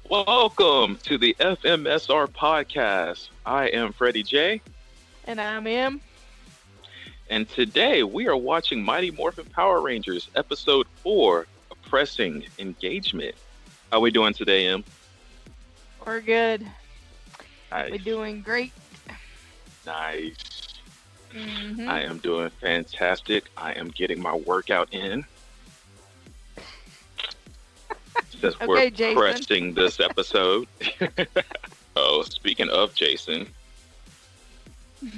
Welcome to the FMSR podcast. I am Freddie J, And I'm M. and today we are watching Mighty Morphin Power Rangers Episode 4, Oppressing Engagement. How we doing today, Em? We're good. Nice. We're doing great. Nice. Mm-hmm. I am doing fantastic. I am getting my workout in. Since Okay, we're Jason. pressing this episode. Oh, speaking of Jason,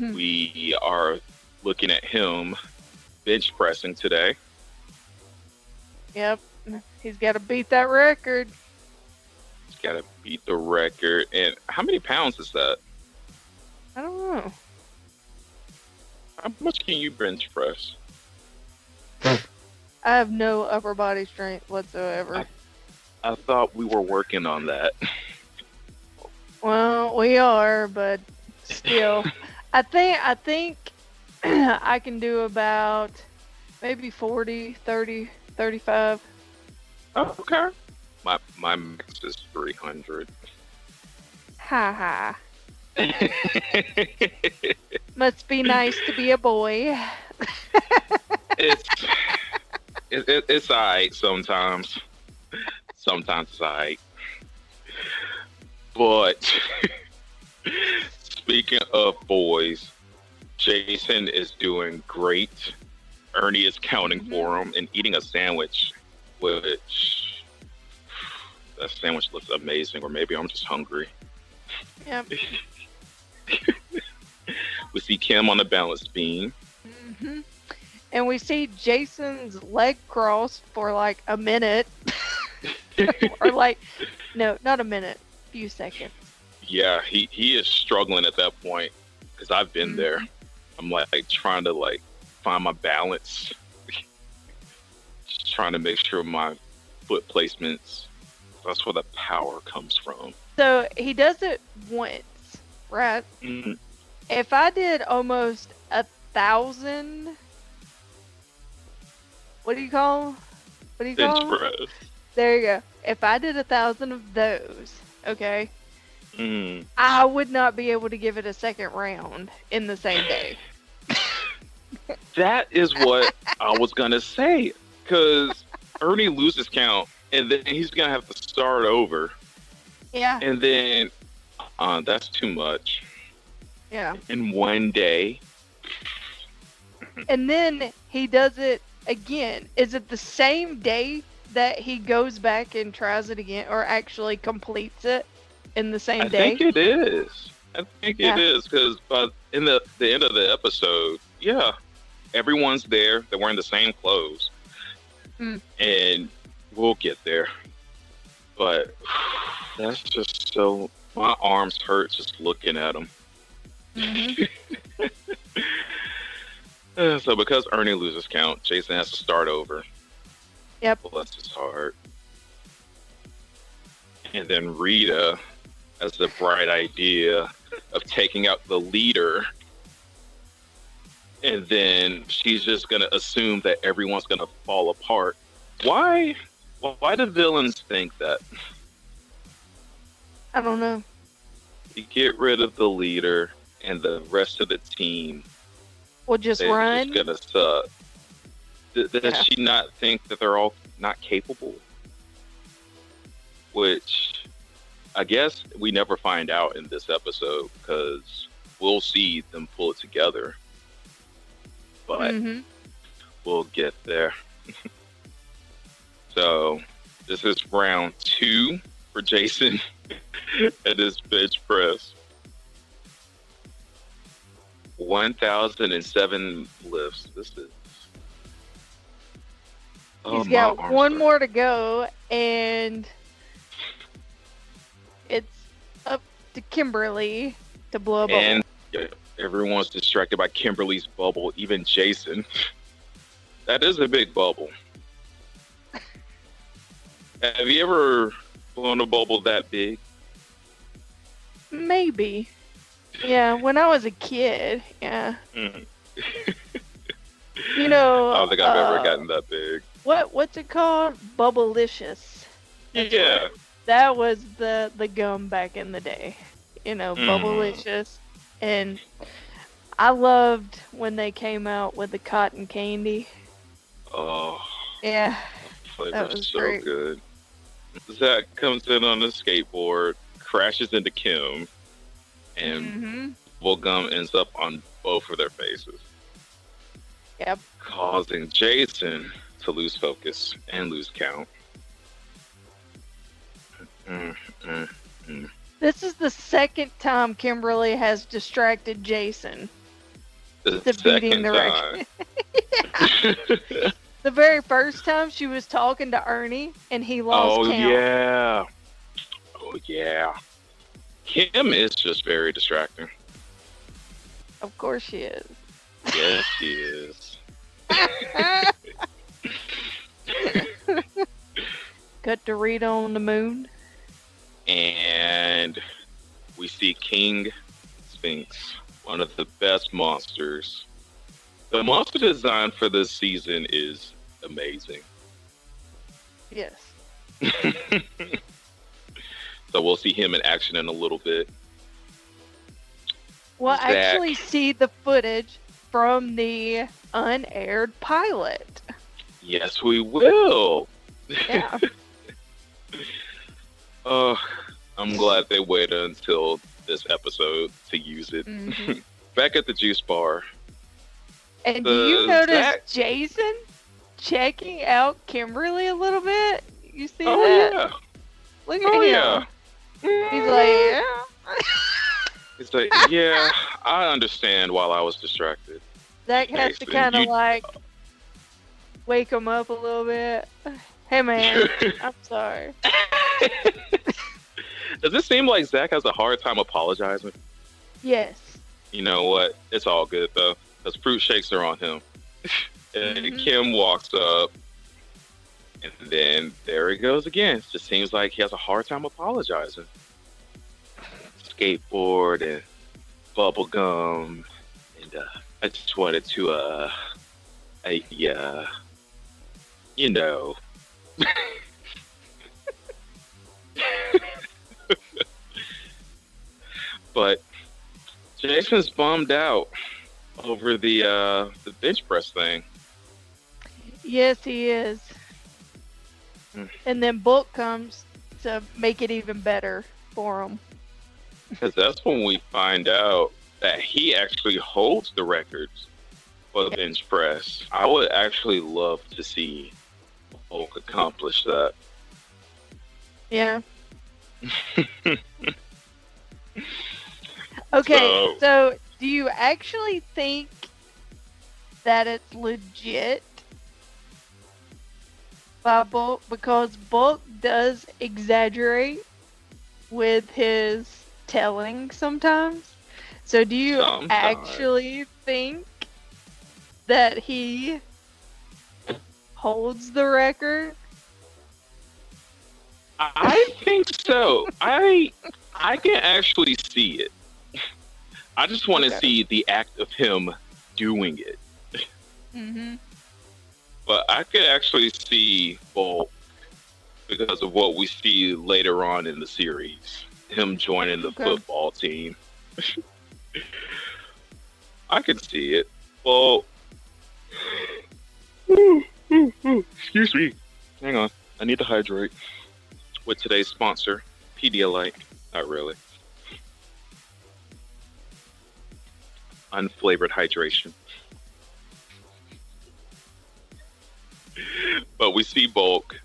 we are looking at him bench pressing today. Yep. He's got to beat that record. He's got to beat the record. And how many pounds is that? I don't know. How much can you bench press? I have no upper body strength whatsoever. I thought we were working on that. Well, we are, but still. I think I can do about maybe 40, 30, 35. Oh, okay. My max is 300. Ha ha. Must be nice to be a boy. It's alright sometimes. Sometimes it's alright. But speaking of boys, Jason is doing great. Ernie is counting for him and eating a sandwich, which that sandwich looks amazing, or maybe I'm just hungry. Yep. We see Kim on the balance beam. hmm And we see Jason's leg crossed for like a minute. Or like, no, not a minute, few seconds. Yeah, he is struggling at that point because I've been there. I'm like trying to find my balance, just trying to make sure my foot placements. That's where the power comes from. So he does it once, right? Mm-hmm. If I did almost 1,000, what do you call 'em? What do you call 'em? Bench press. There you go. If I did 1,000 of those, okay, Mm. I would not be able to give it a second round in the same day. That is what I was gonna say, because Ernie loses count, and then he's gonna have to start over, Yeah, and then that's too much yeah. in one day. And then he does it again. Is it the same day that he goes back and tries it again, or actually completes it in the same I day? think it is. I think Yeah. it is because in the end of the episode, yeah, everyone's there. They're wearing the same clothes, and we'll get there. But that's just so. My arms hurt just looking at them. So because Ernie loses count, Jason has to start over. Yep. Bless his heart. And then Rita has the bright idea of taking out the leader. And then she's just going to assume that everyone's going to fall apart. Why? Why do villains think that? I don't know. You get rid of the leader and the rest of the team. We'll just They're run. just going to suck. Does Yeah. she not think that they're all not capable? Which I guess we never find out in this episode because we'll see them pull it together. But we'll get there. So this is round 2 for Jason at his bench press. 1,007 lifts. This is. He's my got arms one hurt. more to go, and it's up to Kimberly to blow a bubble. And everyone's distracted by Kimberly's bubble, even Jason. That is a big bubble. Have you ever blown a bubble that big? Maybe. Yeah, when I was a kid, yeah. Mm. You know, I don't think I've ever gotten that big. what's it called? Bubblicious. That's Yeah. right. That was the gum back in the day. Mm. Bubblicious. And I loved when they came out with the cotton candy. Oh, Yeah, that flavor's was so great. good. Zach comes in on a skateboard, crashes into Kim, and Mm-hmm. bubblegum ends up on both of their faces, Yep. causing Jason to lose focus and lose count. Mm, mm, mm. This is the second time Kimberly has distracted Jason The to beating second the time. record. The very first time she was talking to Ernie and he lost Oh count. yeah. Oh yeah. Kim is just very distracting. Of course she is. Yes, she is. Got Dorito on the moon. And we see King Sphinx, one of the best monsters. The monster design for this season is amazing. Yes. So we'll see him in action in a little bit. We'll Zach. actually see the footage from the unaired pilot. Yes, we will. Yeah. Oh, I'm glad they waited until this episode to use it. Mm-hmm. Back at the juice bar. And do you notice Zach. Jason checking out Kimberly a little bit? You see Oh that? yeah. Look at Oh him. yeah. He's like, yeah. It's like, yeah, I understand while I was distracted. Zach has to Jason, kind of you- like wake him up a little bit. Hey man, I'm sorry. Does it seem like Zach has a hard time apologizing? Yes. You know what? It's all good though, because fruit shakes are on him. And Mhm. Kim walks up, and then there he goes again. It just seems like he has a hard time apologizing. Skateboard and bubble gum, and I just wanted to, you know. But Jason's bummed out over the bench press thing. Yes, he is. Hmm. And then Book comes to make it even better for him. Because that's when we find out that he actually holds the records for the bench press. I would actually love to see Hulk accomplish that. Yeah. Okay, so do you actually think that it's legit by Book? Because Book does exaggerate with his telling sometimes. So do you Sometimes. actually think that he holds the record? I think so. I can actually see it. I just want to Okay. see the act of him doing it. Mm-hmm. But I could actually see Bulk because of what we see later on in the series. Him joining the Okay. football team. I can see it. Well, excuse me. Hang on. I need to hydrate. With today's sponsor, Pedialyte. Not really. Unflavored hydration. But we see Bulk.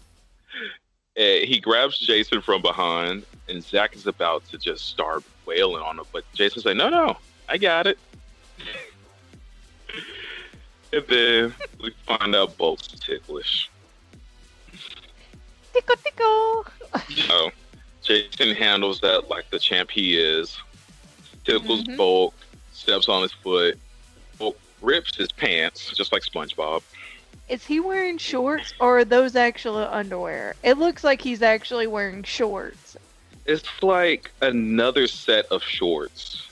He grabs Jason from behind, and Zach is about to just start wailing on him. But Jason's like, no, I got it. And then we find out Bulk's ticklish. Tickle, tickle. Jason handles that like the champ he is. Tickles Mhm. Bulk, steps on his foot. Bulk rips his pants, just like SpongeBob. Is he wearing shorts or are those actual underwear? It looks like he's actually wearing shorts. It's like another set of shorts.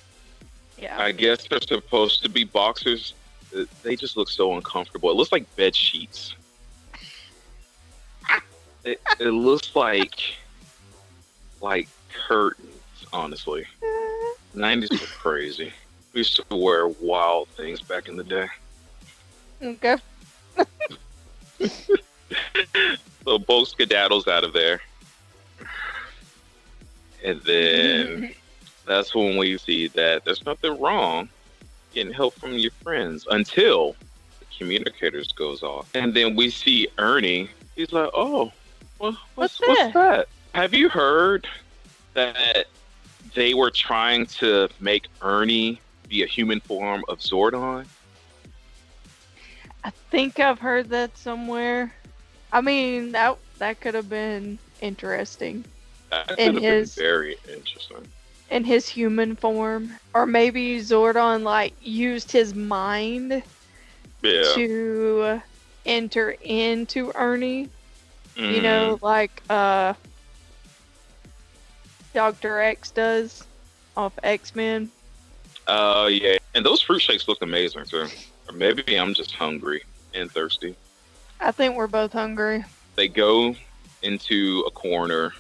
Yeah. I guess they're supposed to be boxers. They just look so uncomfortable. It looks like bed sheets. It looks like like curtains, honestly. 90s were crazy. We used to wear wild things back in the day. Okay. So both skedaddles out of there. And then that's when we see that there's nothing wrong getting help from your friends until the communicators goes off. And then we see Ernie. He's like, oh, what's that? Have you heard that they were trying to make Ernie be a human form of Zordon? I think I've heard that somewhere. I mean, that could have been interesting. That could have been very interesting. In his human form. Or maybe Zordon, like, used his mind to enter into Ernie. You know, like Dr. X does off X-Men. Oh, yeah. And those fruit shakes look amazing, too. Or maybe I'm just hungry and thirsty. I think we're both hungry. They go into a corner.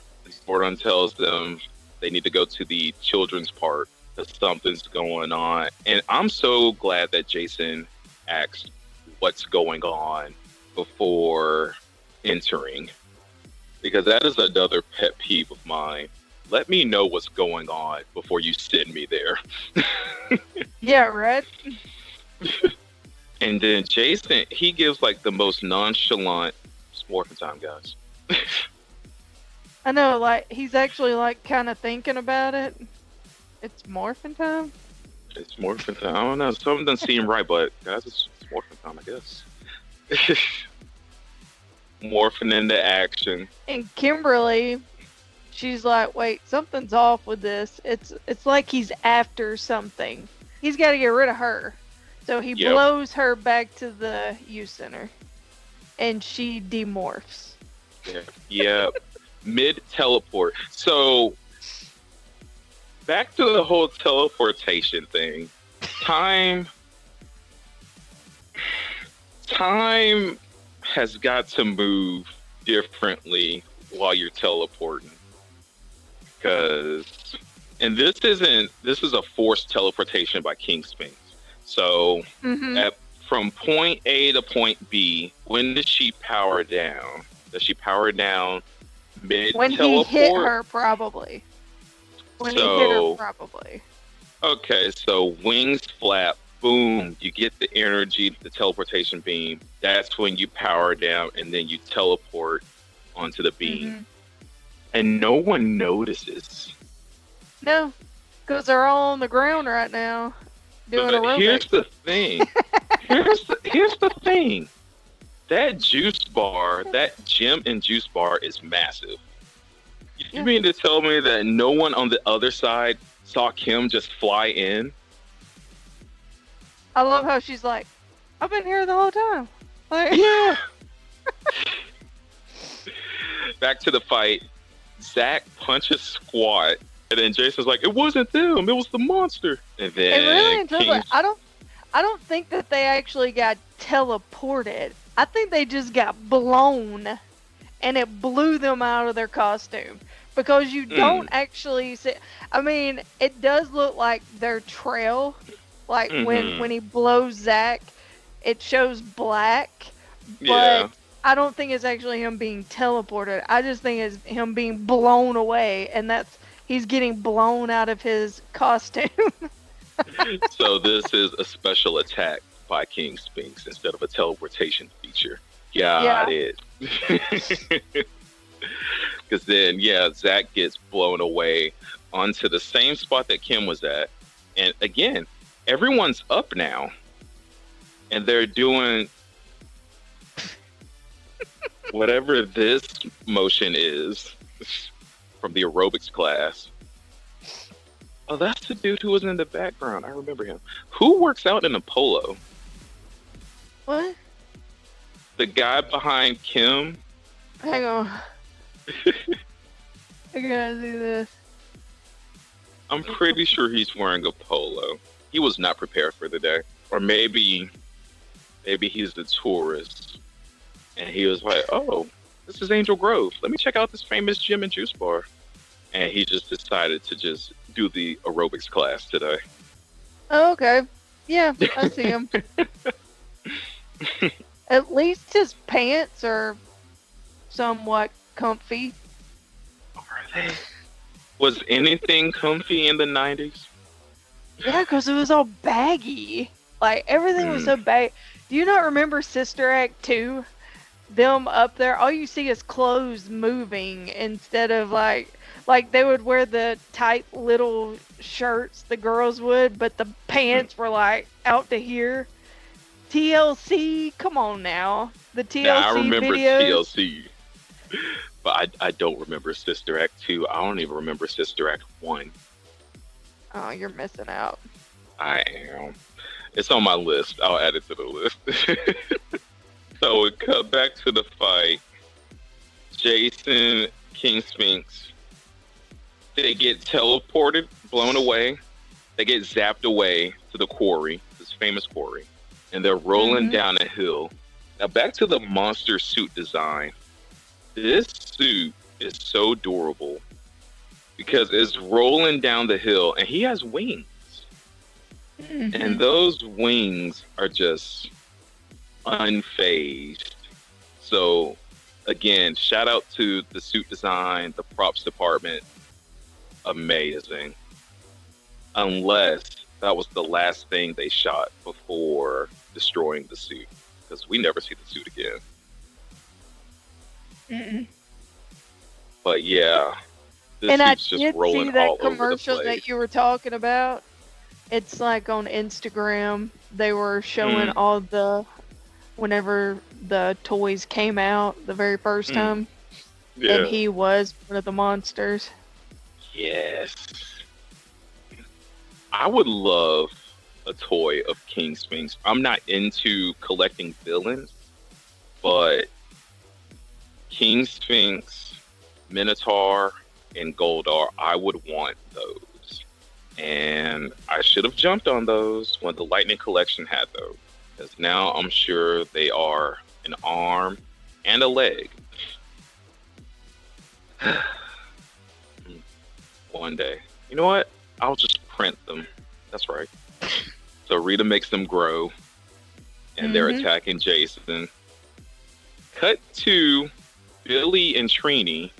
Zordon tells them they need to go to the children's park because something's going on. And I'm so glad that Jason asked what's going on before entering, because that is another pet peeve of mine. Let me know what's going on before you send me there. Yeah, right? And then Jason, he gives like the most nonchalant, it's morphin' time, guys. I know, like, he's actually like kind of thinking about it. It's morphin' time? It's morphin' time. I don't know, something doesn't seem right, but guys, it's morphin' time, I guess. Morphing into action. And Kimberly, she's like, wait, something's off with this. It's like he's after something. He's got to get rid of her. So he blows her back to the youth center. And she demorphs. Yeah. Mid-teleport. So, back to the whole teleportation thing. Time has got to move differently while you're teleporting. And this is a forced teleportation by King Sphinx. So from point A to point B, when does she power down? Does she power down mid-teleport? When he hit her, probably. Okay, so wings flap, boom, you get the energy, the teleportation beam. That's when you power down, and then you teleport onto the beam. And no one notices. No, because they're all on the ground right now doing aerobics. Here's the thing. Here's the thing. That juice bar, that gym and juice bar is massive. You mean to tell me that no one on the other side saw Kim just fly in? I love how she's like, I've been here the whole time. Like, yeah. Back to the fight. Zach punches Squat, and then Jason's like, "It wasn't them. It was the monster." And then really, I don't think that they actually got teleported. I think they just got blown, and it blew them out of their costume. Because you don't actually see. I mean, it does look like their trail. Like when he blows Zach, it shows black. But I don't think it's actually him being teleported. I just think it's him being blown away, and he's getting blown out of his costume. So this is a special attack by King Sphinx instead of a teleportation feature. Got it. Because then, Zach gets blown away onto the same spot that Kim was at. And again, everyone's up now. And they're doing whatever this motion is from the aerobics class. Oh, that's the dude who was in the background. I remember him. Who works out in a polo? What? The guy behind Kim. Hang on. I gotta do this. I'm pretty sure he's wearing a polo. He was not prepared for the day. Or maybe he's the tourist. And he was like, oh, this is Angel Grove. Let me check out this famous gym and juice bar. and he just decided to just do the aerobics class today. Oh, okay. Yeah, I see him. At least his pants are somewhat comfy. Are they? Was anything comfy in the 90s? Yeah, because it was all baggy. Like, everything was so baggy. Do you not remember Sister Act 2? Them up there, all you see is clothes moving instead of like they would wear the tight little shirts, the girls would, but the pants were like out to here. TLC, come on now. The TLC Now, I remember videos. TLC, but I don't remember Sister Act 2. I don't even remember Sister Act 1. Oh, you're missing out. I am. It's on my list. I'll add it to the list. So we cut back to the fight. Jason, King Sphinx, they get teleported, blown away. They get zapped away to the quarry, this famous quarry, and they're rolling down a hill. Now back to the monster suit design. This suit is so durable because it's rolling down the hill, and he has wings. And those wings are just unfazed. So again, shout out to the suit design, the props department. Amazing. Unless that was the last thing they shot before destroying the suit, because we never see the suit again. But yeah, this and suit's I just did rolling see that all over the commercial place. that you were talking about. It's like on Instagram. They were showing all the whenever the toys came out the very first time, and he was one of the monsters. Yes. I would love a toy of King Sphinx. I'm not into collecting villains, but King Sphinx, Minotaur, and Goldar, I would want those. And I should have jumped on those when the Lightning Collection had those, because now I'm sure they are an arm and a leg. One day. You know what? I'll just print them. That's right. So Rita makes them grow, and they're attacking Jason. Cut to Billy and Trini.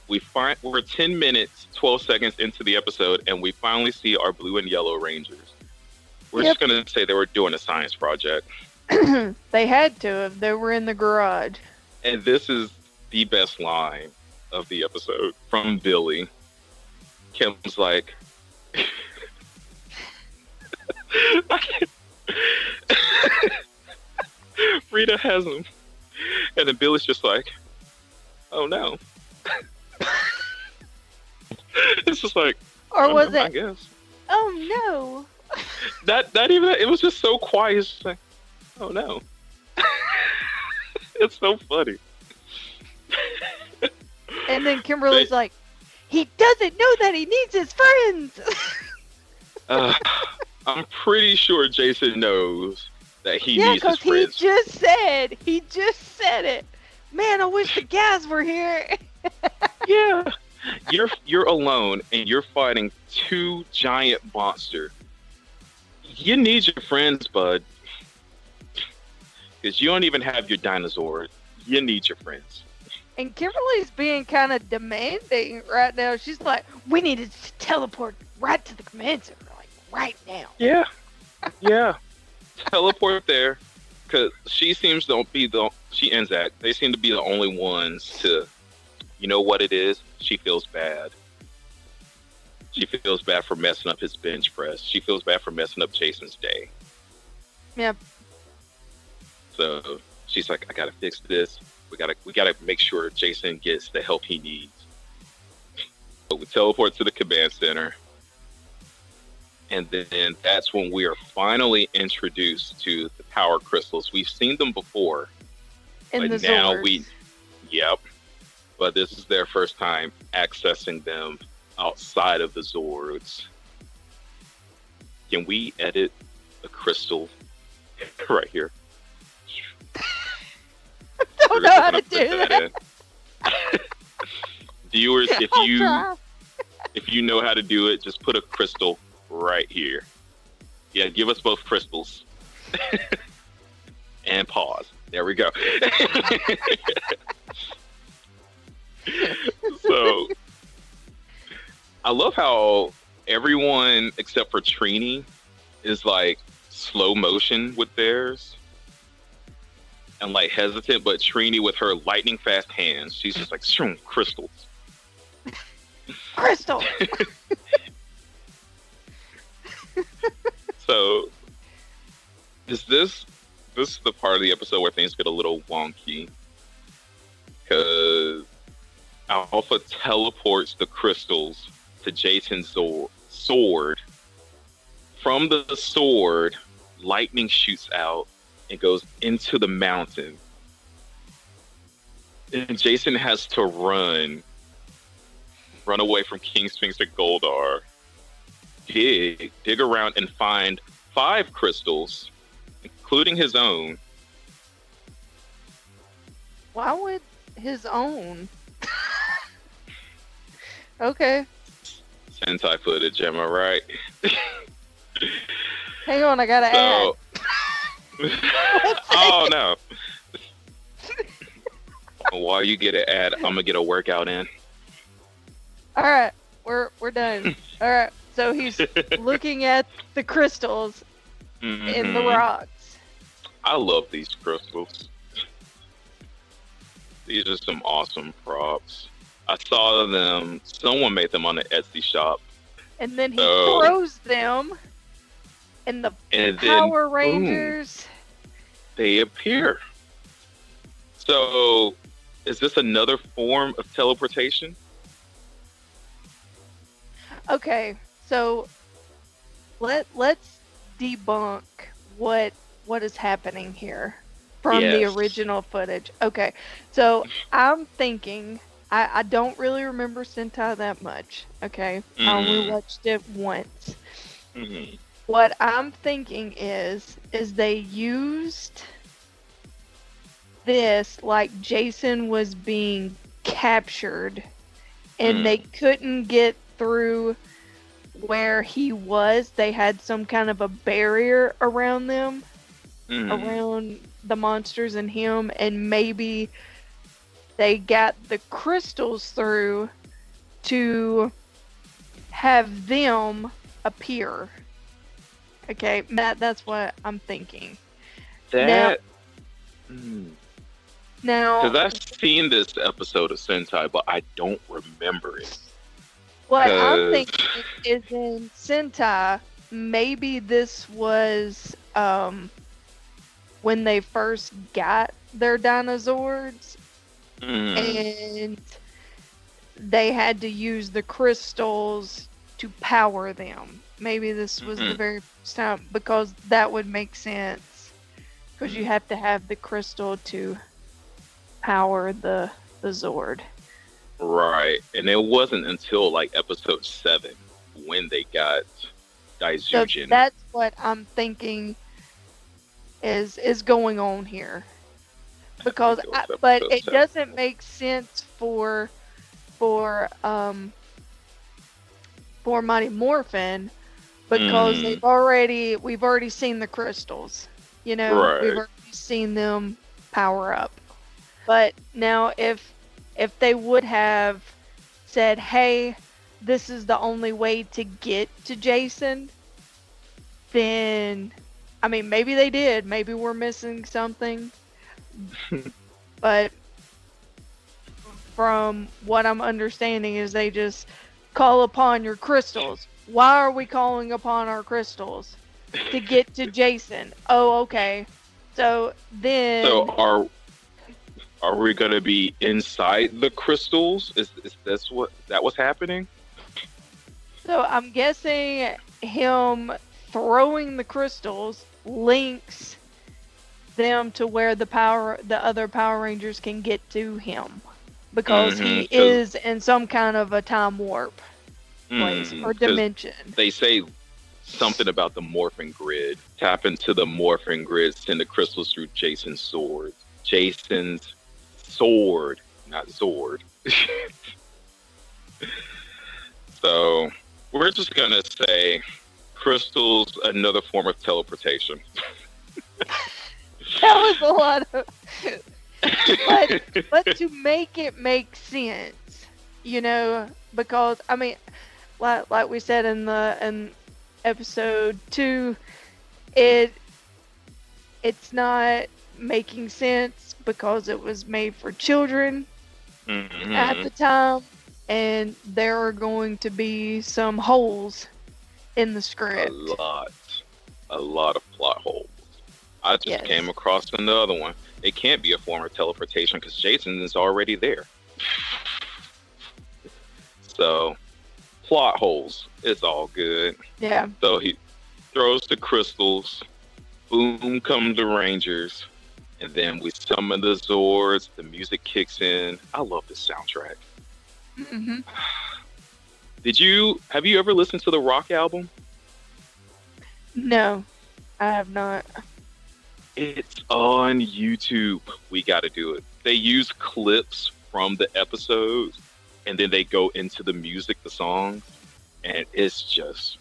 We're 10 minutes, 12 seconds into the episode, and we finally see our blue and yellow Rangers. We're just going to say they were doing a science project. They had to if they were in the garage. And this is the best line of the episode from Billy. Kim's like, Rita has him. And then Billy's just like, oh no. It's just like, or was it? I guess. Oh no. Not even that. It was just so quiet. It's just like, oh no. It's so funny. And then Kimberly's like, he doesn't know that he needs his friends. I'm pretty sure Jason knows that he needs his friends. Yeah, because he just said it. Man, I wish the guys were here. Yeah. You're alone and you're fighting two giant monsters. You need your friends, bud. Because you don't even have your dinosaur. You need your friends. And Kimberly's being kind of demanding right now. She's like, we need to teleport right to the command center, like right now. Yeah. Yeah. Teleport there. Because she seems to be she and Zach, they seem to be the only ones to, you know what it is? She feels bad. She feels bad for messing up his bench press. She feels bad for messing up Jason's day. Yep. So she's like, I gotta fix this. We gotta make sure Jason gets the help he needs. So we teleport to the command center. And then that's when we are finally introduced to the power crystals. We've seen them before. In but the now Zords. Yep. But this is their first time accessing them outside of the Zords. Can we edit a crystal right here? Don't know how to do that. Viewers, if you Try. If you know how to do it, just put a crystal right here. Yeah, give us both crystals. And pause. There we go. So I love how everyone except for Trini is like slow motion with theirs and like hesitant, but Trini with her lightning fast hands, she's just like shroom, crystals. Crystal. So is this is the part of the episode where things get a little wonky because Alpha teleports the crystals to Jason's sword. From the sword, lightning shoots out and goes into the mountain. And Jason has to run away from King Sphinx to Goldar, dig around and find 5 crystals, including his own. Why would his own? Okay. Sentai footage, am I right? Hang on, I gotta add. Oh no. While you get an ad, I'm gonna get a workout in. Alright, we're done. Alright, so he's looking at the crystals in the rocks. I love these crystals. These are some awesome props. I saw them, someone made them on the Etsy shop. And then he throws them, and the Power Rangers... they appear. So, is this another form of teleportation? Okay, so let's debunk what is happening here from the original footage. Okay, so I'm thinking... I don't really remember Sentai that much, okay? I only watched it once. What I'm thinking is they used this like Jason was being captured and they couldn't get through where he was. They had some kind of a barrier around them, around the monsters and him, and maybe they got the crystals through to have them appear. Okay, that's what I'm thinking. Now, because now, I've seen this episode of Sentai, but I don't remember it. what I'm thinking is in Sentai, maybe this was when they first got their dinosaurs. And they had to use the crystals to power them. Maybe this was the very first time, because that would make sense. Because you have to have the crystal to power the Zord. Right. And it wasn't until like episode 7 when they got Daizujin. So that's what I'm thinking is going on here. Because, but it doesn't make sense for Mighty Morphin, because we've already seen the crystals, you know, we've already seen them power up. But now if they would have said, hey, this is the only way to get to Jason, then, I mean, maybe they did, maybe we're missing something. But from what I'm understanding is they just call upon your crystals. Why are we calling upon our crystals? To get to Jason. Oh, okay. So then... So are we going to be inside the crystals? Is that what's happening? So I'm guessing him throwing the crystals links them to where the other Power Rangers can get to him, because he is in some kind of a time warp place or dimension. They say something about the morphing grid. Tap into the morphing grid, send the crystals through Jason's sword. Jason's sword, not Zord. So we're just gonna say crystals, another form of teleportation. That was a lot of. But to make it make sense, because I mean, like we said in episode 2, it's not making sense because it was made for children at the time, and there are going to be some holes in the script. A lot of plot holes. I just came across another one. It can't be a form of teleportation because Jason is already there. So, plot holes. It's all good. Yeah. So he throws the crystals. Boom come the Rangers. And then we summon the Zords. The music kicks in. I love this soundtrack. Mm-hmm. Have you ever listened to the Rock album? No, I have not. It's on YouTube. We got to do it. They use clips from the episodes, and then they go into the music, the songs, and it's just,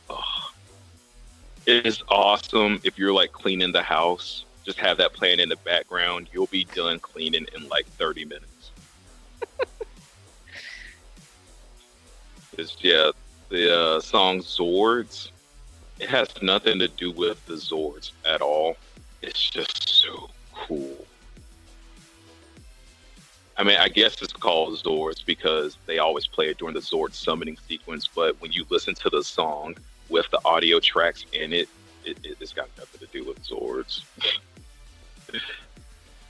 it is awesome. If you're like cleaning the house, just have that playing in the background. You'll be done cleaning in like 30 minutes. The song Zords, it has nothing to do with the Zords at all. It's just so cool. I mean, I guess it's called Zords because they always play it during the Zord summoning sequence, but when you listen to the song with the audio tracks in it, it's got nothing to do with Zords.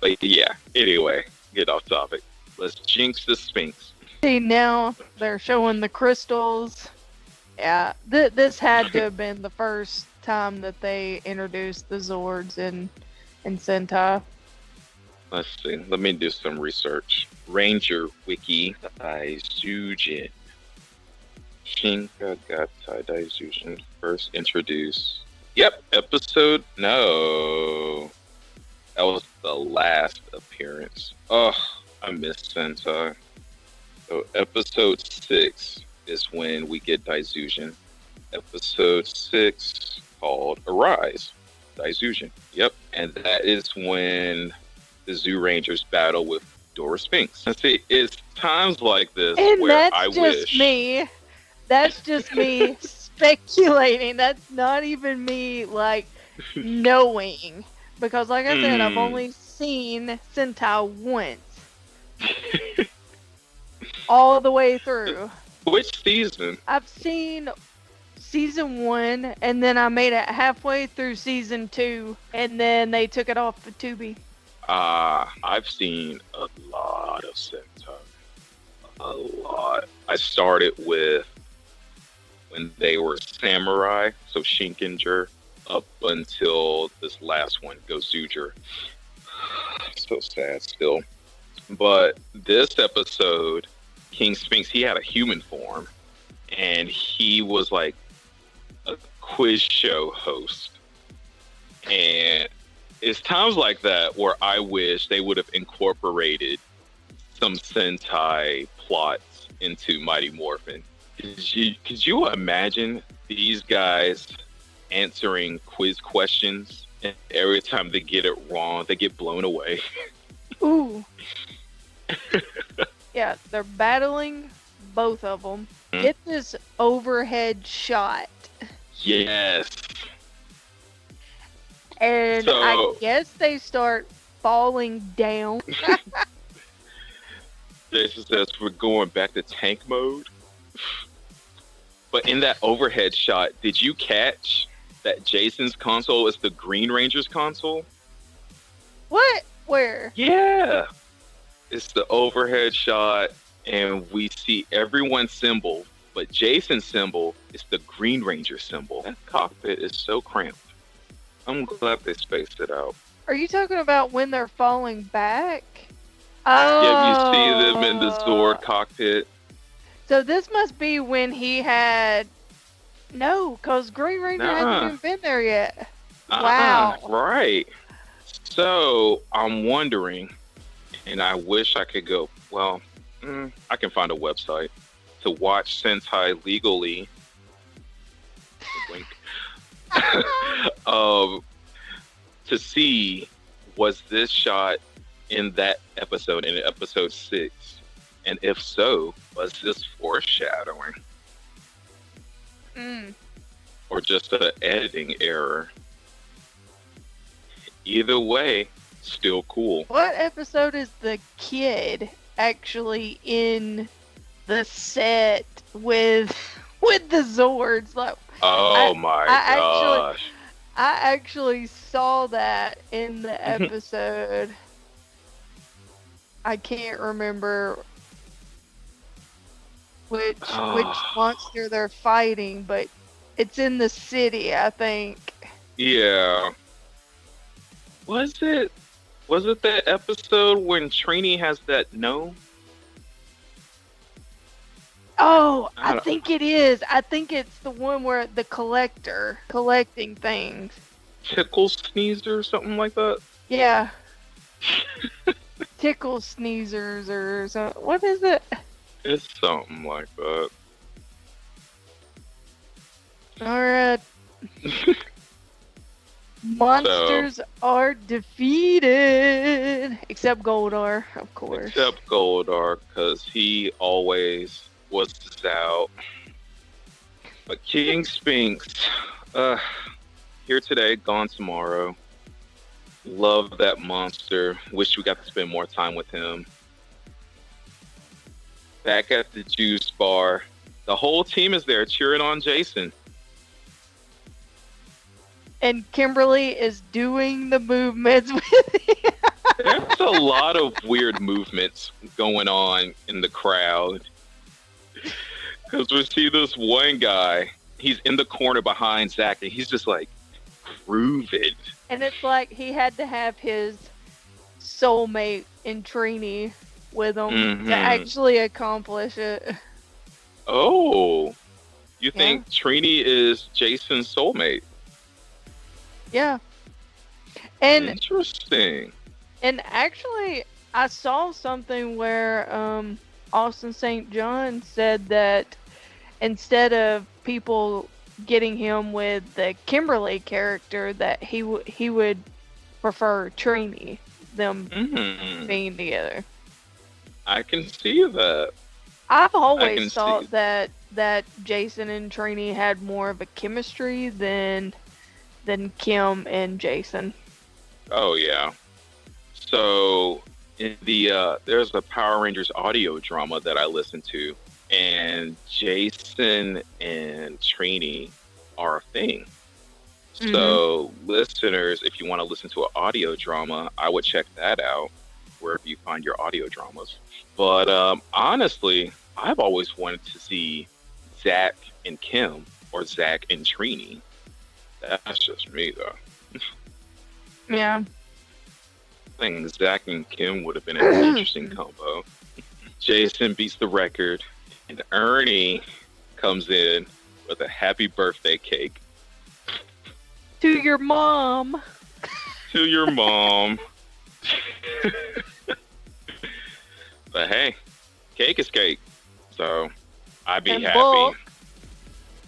But yeah, anyway, get off topic. Let's jinx the Sphinx. See, now they're showing the crystals. Yeah, this had to have been the first time that they introduced the Zords in Sentai. Let's see. Let me do some research. Ranger Wiki Daizujin. Shinka Gatai Daizujin first introduced. Yep, no. That was the last appearance. Oh, I missed Sentai. So episode 6 is when we get Daizujin. Episode 6 called Arise. Daizujin. Yep. And that is when the Zoo Rangers battle with Dora Sphinx. And see, it's times like this and where that's I just wish. me. That's just me speculating. That's not even me like knowing. Because like I said, I've only seen Sentai once. All the way through. Which season? I've seen season 1, and then I made it halfway through season 2, and then they took it off the Tubi. I've seen a lot of Sentai. A lot. I started with when they were samurai, so Shinkenger, up until this last one, Gozuger. So sad still. But this episode, King Sphinx, he had a human form, and he was like a quiz show host. And it's times like that where I wish they would have incorporated some Sentai plots into Mighty Morphin. Could you imagine these guys answering quiz questions, and every time they get it wrong, they get blown away? Ooh. Yeah, they're battling, both of them. Get this overhead shot. Yes. And So, I guess they start falling down. Jason says we're going back to tank mode. But in that overhead shot, did you catch that Jason's console is the Green Ranger's console? What? Where? Yeah. It's the overhead shot, and we see everyone's symbol, but Jason's symbol is the Green Ranger symbol. That cockpit is so cramped. I'm glad they spaced it out. Are you talking about when they're falling back? Oh. Yeah, you see them in the Zord cockpit. So this must be when he had... No, because Green Ranger hasn't even been there yet. Wow. Right. So, I'm wondering, and I wish I could go, well, I can find a website. to watch Sentai legally. Wink. To see, was this shot in that episode, in episode 6? And if so, was this foreshadowing? Or just an editing error? Either way, still cool. What episode is the kid actually in the set with the Zords? Like, my gosh. I actually saw that in the episode. I can't remember which monster they're fighting, but it's in the city, I think. Yeah. Was it that episode when Trini has that gnome? Oh, I think it is. I think it's the one where the collector collecting things. Tickle Sneezer or something like that? Yeah. Tickle Sneezers or something. What is it? It's something like that. Alright. Monsters are defeated. Except Goldar, of course. Except Goldar, because he always was out. But King Spinks, here today, gone tomorrow. Love that monster. Wish we got to spend more time with him. Back at the juice bar, the whole team is there cheering on Jason. And Kimberly is doing the movements with him. There's a lot of weird movements going on in the crowd. Because we see this one guy, he's in the corner behind Zach, and he's just like grooving. And it's like he had to have his soulmate in Trini with him to actually accomplish it. Oh, you think Trini is Jason's soulmate? Yeah. And interesting. And actually, I saw something where Austin St. John said that instead of people getting him with the Kimberly character, that he would prefer Trini, them being together. I can see that. I've always thought that Jason and Trini had more of a chemistry than Kim and Jason. Oh yeah. So in the there's a Power Rangers audio drama that I listened to, and Jason and Trini are a thing. So listeners, if you want to listen to an audio drama, I would check that out wherever you find your audio dramas. But honestly, I've always wanted to see Zach and Kim or Zach and Trini. That's just me, though. Yeah. I think Zach and Kim would have been an interesting combo. Jason beats the record, and Ernie comes in with a happy birthday cake. To your mom. To your mom. But hey, cake is cake. So I'd be happy. Bulk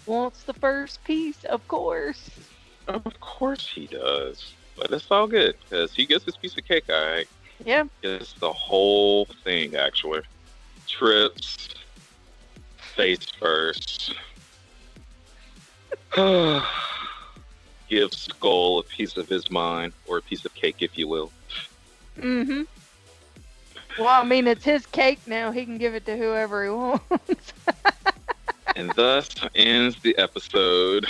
wants the first piece, of course. Of course he does. But it's all good, because he gets his piece of cake, alright? Yeah. It's the whole thing, actually. Trips. Face first. Give Skull a piece of his mind, or a piece of cake, if you will. Well, I mean, it's his cake now. He can give it to whoever he wants. And thus ends the episode.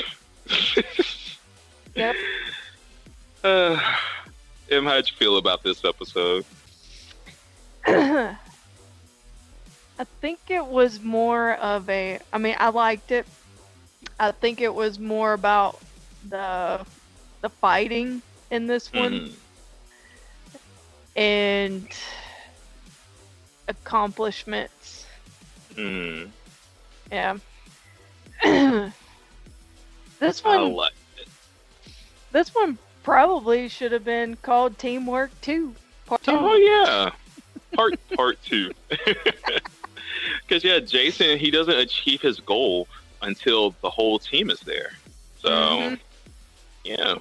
Yep. Em, how'd you feel about this episode? I think it was more of a... I mean, I liked it. I think it was more about the fighting in this one. And accomplishments. Yeah. This one... I liked it. This one probably should have been called Teamwork 2. Part 2. Oh, yeah. Part 2. Because yeah, Jason, he doesn't achieve his goal until the whole team is there. So yeah.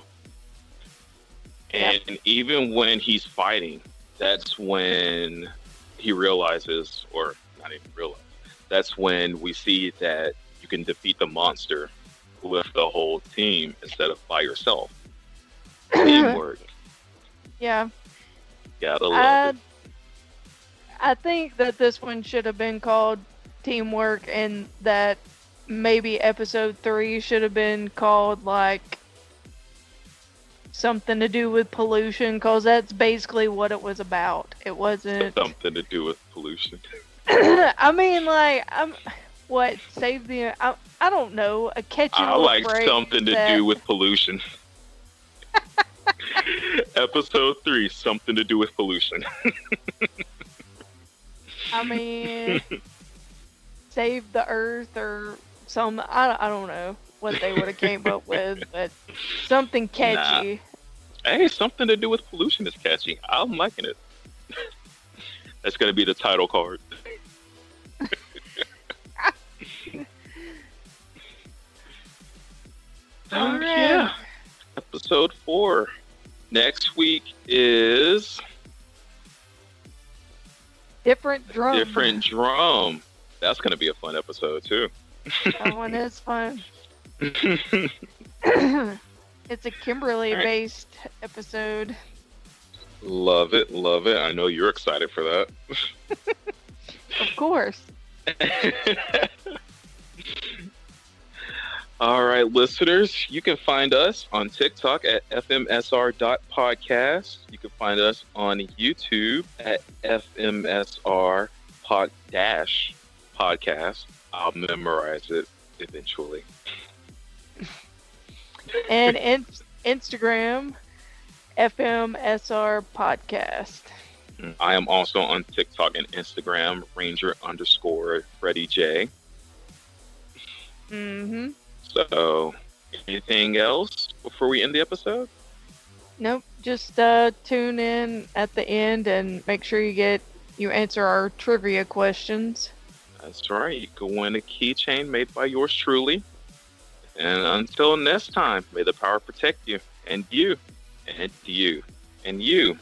And even when he's fighting, that's when he realizes, or not even realize, that's when we see that you can defeat the monster with the whole team instead of by yourself. Teamwork. Yeah. Gotta love it. I think that this one should have been called Teamwork, and that maybe episode 3 should have been called like something to do with pollution, because that's basically what it was about. It wasn't something to do with pollution. I mean, like, I don't know, a catchy I little like phrase something to do with pollution. Episode 3, something to do with pollution. I mean, save the earth or some. I don't know what they would have came up with, but something catchy. Nah. Hey, something to do with pollution is catchy. I'm liking it. That's gonna be the title card. All right. Yeah. Episode 4. Next week is Different Drum. Different Drum. That's gonna be a fun episode too. That one is fun. It's a Kimberly-based episode. Love it, love it. I know you're excited for that. Of course. All right, listeners, you can find us on TikTok at fmsr.podcast. You can find us on YouTube at FMSR podcast. I'll memorize it eventually. And Instagram, FMSR podcast. I am also on TikTok and Instagram, Ranger_Freddie J. Mm-hmm. So, anything else before we end the episode? Nope. Just tune in at the end and make sure you answer our trivia questions. That's right. You can win a keychain made by yours truly. And until next time, may the power protect you, and you, and you, and you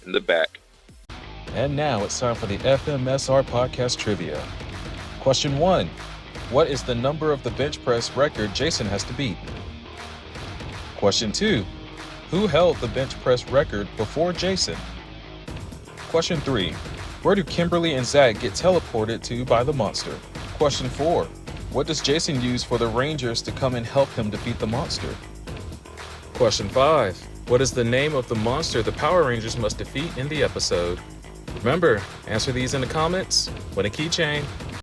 in the back. And now it's time for the FMSR podcast trivia. Question 1. What is the number of the bench press record Jason has to beat? Question 2. Who held the bench press record before Jason? Question 3. Where do Kimberly and Zach get teleported to by the monster? Question 4. What does Jason use for the Rangers to come and help him defeat the monster? Question 5. What is the name of the monster the Power Rangers must defeat in the episode? Remember, answer these in the comments. Win a keychain.